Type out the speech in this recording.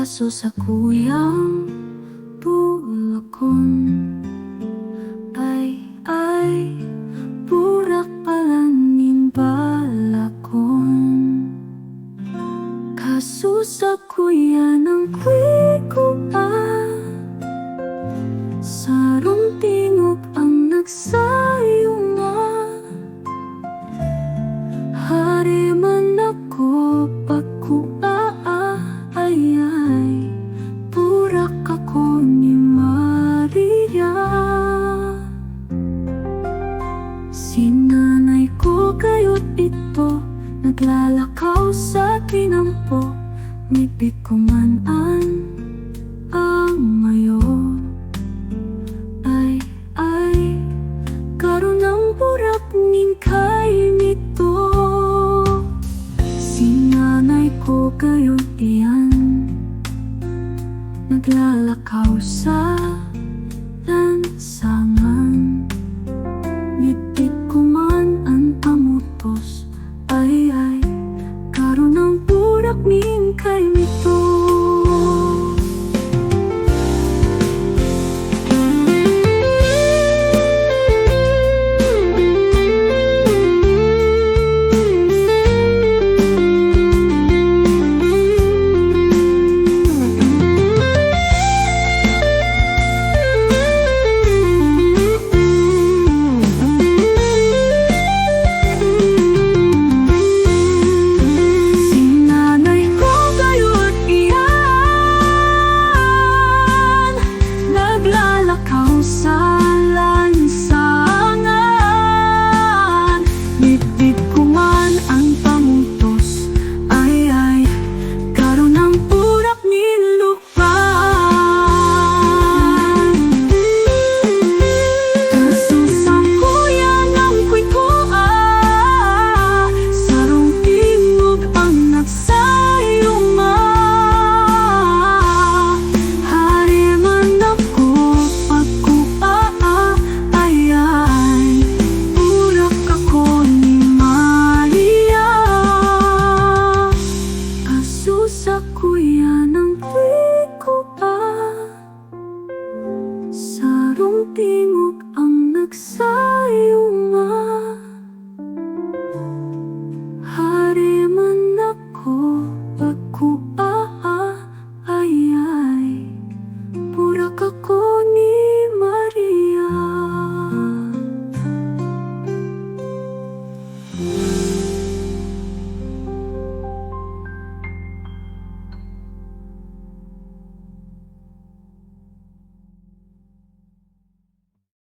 kaso sa kuyang bulakon ay burak palanin balakon. Kaso sa kuya ng kwikuan, sarong tingog ang nagsayungan. Hari man ako pagkuaay, burak ako ni Maria. Si nanay ko kayo't ito, naglalakaw sa tinampo. Ngipit ko man ang mayo, ay karon ang burak ning kay nito. Si nanay ko kayo't iyan, naglalakaw sa lansangan. Ngipit ko man ang amutos, ay karon ang burak ning kay nito. Sa kuya